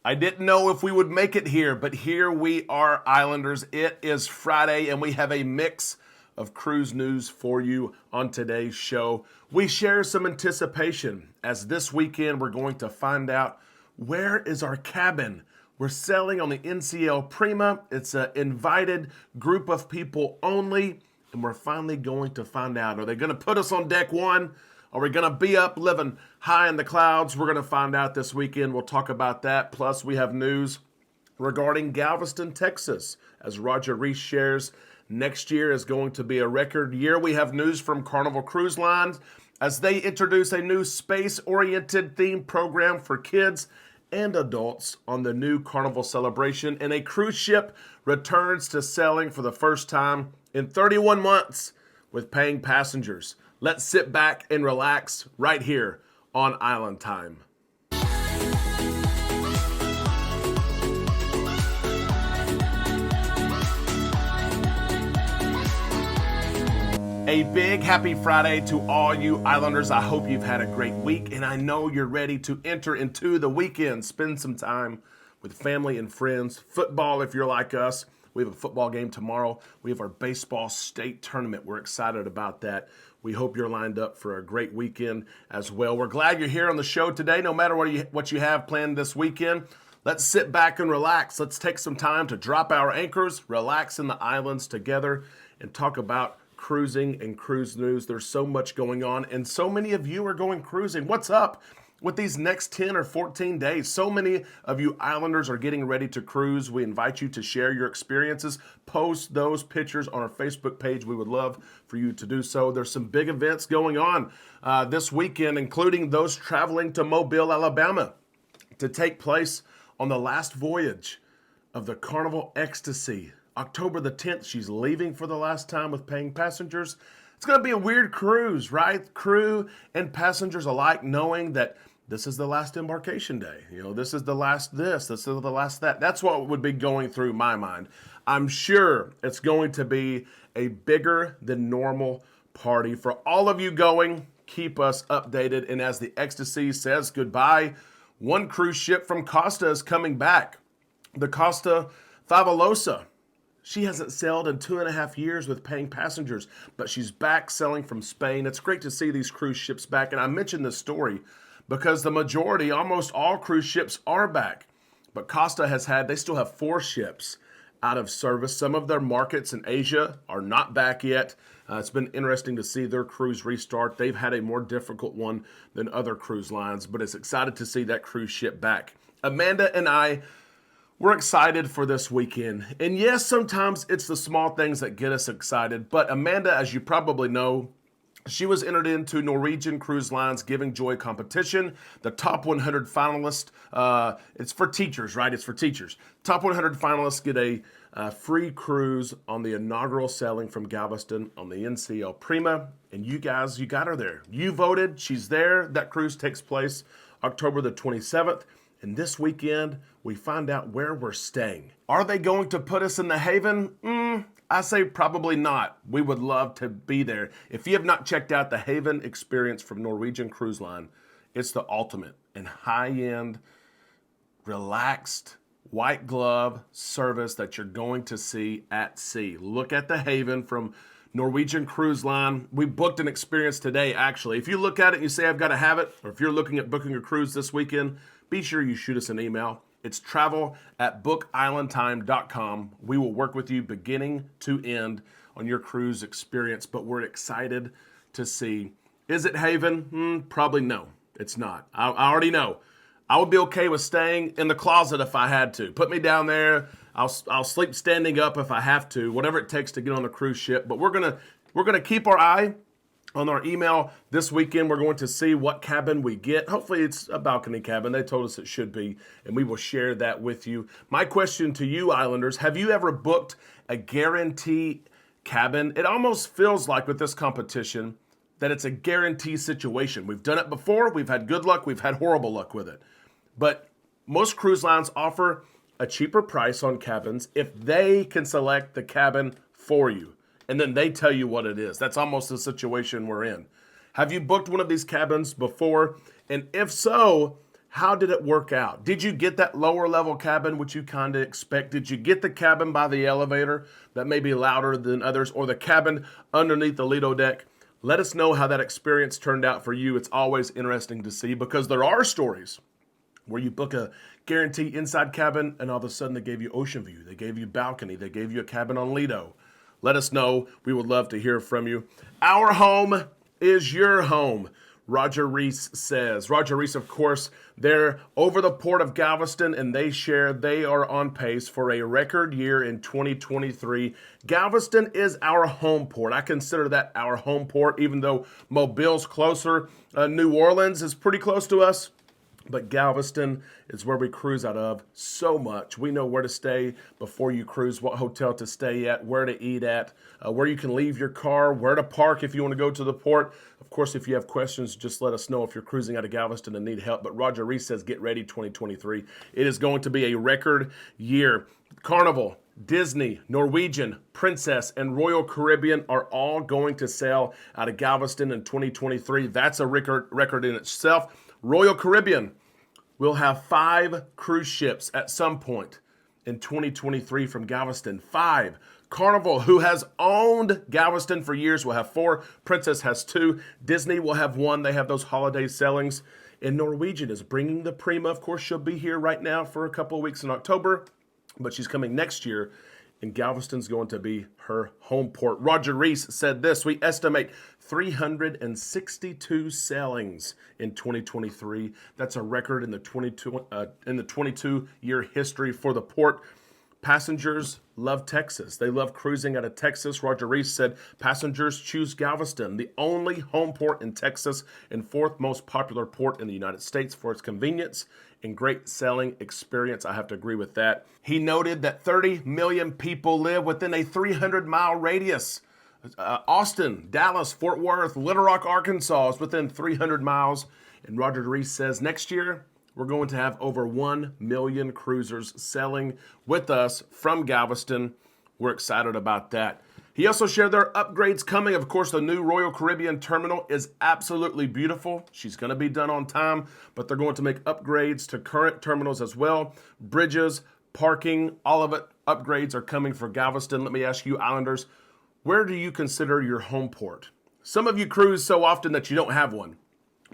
I didn't know if we would make it here, but here we are, Islanders. It is Friday, and we have a mix of cruise news for you on today's show. We share some anticipation as this weekend we're going to find out where is our cabin. We're sailing on the NCL Prima. It's an invited group of people only, and we're finally going to find out. Are they going to put us on deck one? Are we going to be up living high in the clouds? We're going to find out this weekend. We'll talk about that. Plus, we have news regarding Galveston, Texas. As Roger Reese shares, next year is going to be a record year. We have news from Carnival Cruise Lines as they introduce a new space-oriented theme program for kids and adults on the new Carnival Celebration. And a cruise ship returns to sailing for the first time in 31 months with paying passengers. Let's sit back and relax right here on Island Time. A big happy Friday to all you Islanders. I hope you've had a great week, and I know you're ready to enter into the weekend. Spend some time with family and friends. Football, if you're like us. We have a football game tomorrow. We have our baseball state tournament. We're excited about that. We hope you're lined up for a great weekend as well. We're glad you're here on the show today. No matter what you have planned this weekend, let's sit back and relax. Let's take some time to drop our anchors, relax in the islands together, and talk about cruising and cruise news. There's so much going on, and so many of you are going cruising. What's up with these next 10 or 14 days? So many of you Islanders are getting ready to cruise. We invite you to share your experiences. Post those pictures on our Facebook page. We would love for you to do so. There's some big events going on this weekend, including those traveling to Mobile, Alabama to take place on the last voyage of the Carnival Ecstasy. October the 10th, she's leaving for the last time with paying passengers. It's going to be a weird cruise, right? Crew and passengers alike knowing that this is the last embarkation day. You know, this is the last this is the last that. That's what would be going through my mind. I'm sure it's going to be a bigger than normal party. For all of you going, keep us updated. And as the Ecstasy says goodbye, one cruise ship from Costa is coming back. The Costa Fabulosa. She hasn't sailed in 2.5 years with paying passengers, but she's back sailing from Spain. It's great to see these cruise ships back. And I mentioned this story because the majority, almost all cruise ships are back. But Costa they still have 4 ships out of service. Some of their markets in Asia are not back yet. It's been interesting to see their cruise restart. They've had a more difficult one than other cruise lines, but it's excited to see that cruise ship back. Amanda and I, we're excited for this weekend. And yes, sometimes it's the small things that get us excited. But Amanda, as you probably know, she was entered into Norwegian Cruise Line's Giving Joy competition. The top 100 finalists, it's for teachers, right? It's for teachers. Top 100 finalists get a free cruise on the inaugural sailing from Galveston on the NCL Prima. And you guys, you got her there. You voted. She's there. That cruise takes place October the 27th. And this weekend, we find out where we're staying. Are they going to put us in the Haven? I say probably not. We would love to be there. If you have not checked out the Haven experience from Norwegian Cruise Line, it's the ultimate and high-end, relaxed, white glove service that you're going to see at sea. Look at the Haven from Norwegian Cruise Line. We booked an experience today, actually. If you look at it and you say, I've got to have it, or if you're looking at booking a cruise this weekend, be sure you shoot us an email. It's travel@bookislandtime.com. We will work with you beginning to end on your cruise experience, but we're excited to see. Is it Haven? Probably no, it's not. I already know. I would be okay with staying in the closet if I had to. Put me down there. I'll sleep standing up if I have to, whatever it takes to get on the cruise ship. But we're gonna keep our eye on our email this weekend. We're going to see what cabin we get. Hopefully it's a balcony cabin. They told us it should be, and we will share that with you. My question to you, Islanders, have you ever booked a guarantee cabin? It almost feels like with this competition that it's a guarantee situation. We've done it before. We've had good luck. We've had horrible luck with it. But most cruise lines offer a cheaper price on cabins if they can select the cabin for you. And then they tell you what it is. That's almost the situation we're in. Have you booked one of these cabins before? And if so, How did it work out? Did you get that lower level cabin, which you kind of expect? Did you get the cabin by the elevator that may be louder than others, or the cabin underneath the Lido deck? Let us know how that experience turned out for you. It's always interesting to see, because there are stories where you book a guarantee inside cabin and all of a sudden they gave you ocean view, they gave you balcony, they gave you a cabin on Lido. Let us know. We would love to hear from you. Our home is your home, Roger Reese says. Roger Reese, of course, they're over the Port of Galveston, and they are on pace for a record year in 2023. Galveston is our home port. I consider that our home port, even though Mobile's closer. New Orleans is pretty close to us. But Galveston is where we cruise out of so much. We know where to stay before you cruise, what hotel to stay at, where to eat at, where you can leave your car, where to park if you want to go to the port. Of course, if you have questions, just let us know if you're cruising out of Galveston and need help. But Roger Reese says, get ready 2023. It is going to be a record year. Carnival, Disney, Norwegian, Princess, and Royal Caribbean are all going to sail out of Galveston in 2023. That's a record in itself. Royal Caribbean will have 5 cruise ships at some point in 2023 from Galveston. 5. Carnival, who has owned Galveston for years, will have 4. Princess has 2. Disney will have 1. They have those holiday sailings. And Norwegian is bringing the Prima. Of course, she'll be here right now for a couple of weeks in October, but she's coming next year. And Galveston's going to be her home port. Roger Reese said this: we estimate 362 sailings in 2023. That's a record in the 22-year history for the port. Passengers love Texas. They love cruising out of Texas. Roger Reese said passengers choose Galveston, the only home port in Texas and 4th most popular port in the United States, for its convenience and great sailing experience. I have to agree with that. He noted that 30 million people live within a 300-mile radius. Austin, Dallas, Fort Worth, Little Rock, Arkansas is within 300 miles. And Roger Reese says next year, we're going to have over 1 million cruisers sailing with us from Galveston. We're excited about that. He also shared there are upgrades coming. Of course, the new Royal Caribbean terminal is absolutely beautiful. She's going to be done on time, but they're going to make upgrades to current terminals as well. Bridges, parking, all of it, upgrades are coming for Galveston. Let me ask you, Islanders, where do you consider your home port? Some of you cruise so often that you don't have one.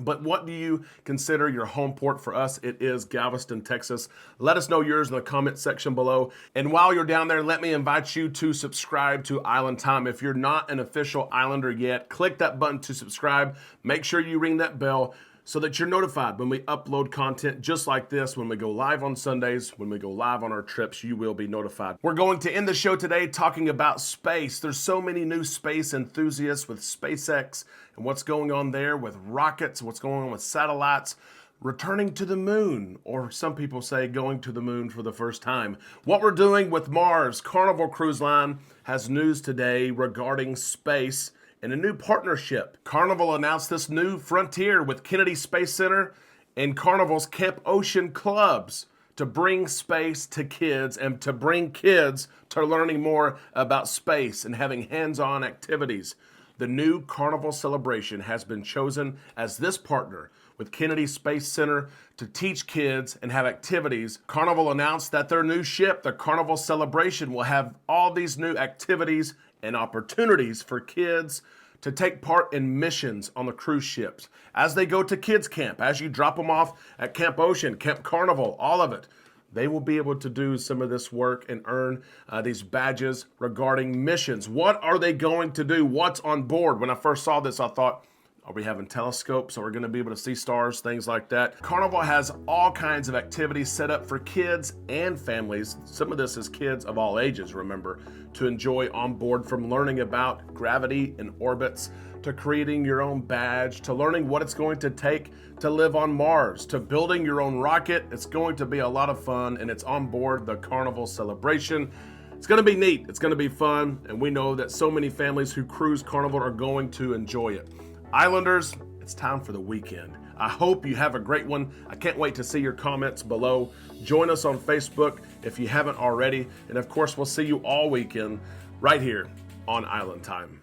But what do you consider your home port? For us, it is Galveston, Texas. Let us know yours in the comment section below. And while you're down there, let me invite you to subscribe to Island Time. If you're not an official Islander yet, click that button to subscribe. Make sure you ring that bell so that you're notified when we upload content just like this, when we go live on Sundays, when we go live on our trips, you will be notified. We're going to end the show today talking about space. There's so many new space enthusiasts with SpaceX and what's going on there with rockets, what's going on with satellites, returning to the moon, or some people say going to the moon for the first time. What we're doing with Mars. Carnival Cruise Line has news today regarding space and a new partnership. Carnival announced this new frontier with Kennedy Space Center and Carnival's Camp Ocean clubs to bring space to kids and to bring kids to learning more about space and having hands-on activities. The new Carnival Celebration has been chosen as this partner with Kennedy Space Center to teach kids and have activities. Carnival announced that their new ship, the Carnival Celebration, will have all these new activities and opportunities for kids to take part in missions on the cruise ships. As they go to kids camp, as you drop them off at Camp Ocean, Camp Carnival, all of it, they will be able to do some of this work and earn these badges regarding missions. What are they going to do? What's on board? When I first saw this, I thought, are we having telescopes? Are we going to be able to see stars, things like that? Carnival has all kinds of activities set up for kids and families. Some of this is kids of all ages, remember, to enjoy on board, from learning about gravity and orbits to creating your own badge, to learning what it's going to take to live on Mars, to building your own rocket. It's going to be a lot of fun, and it's on board the Carnival Celebration. It's going to be neat. It's going to be fun, and we know that so many families who cruise Carnival are going to enjoy it. Islanders, it's time for the weekend. I hope you have a great one. I can't wait to see your comments below. Join us on Facebook if you haven't already. And of course, we'll see you all weekend right here on Island Time.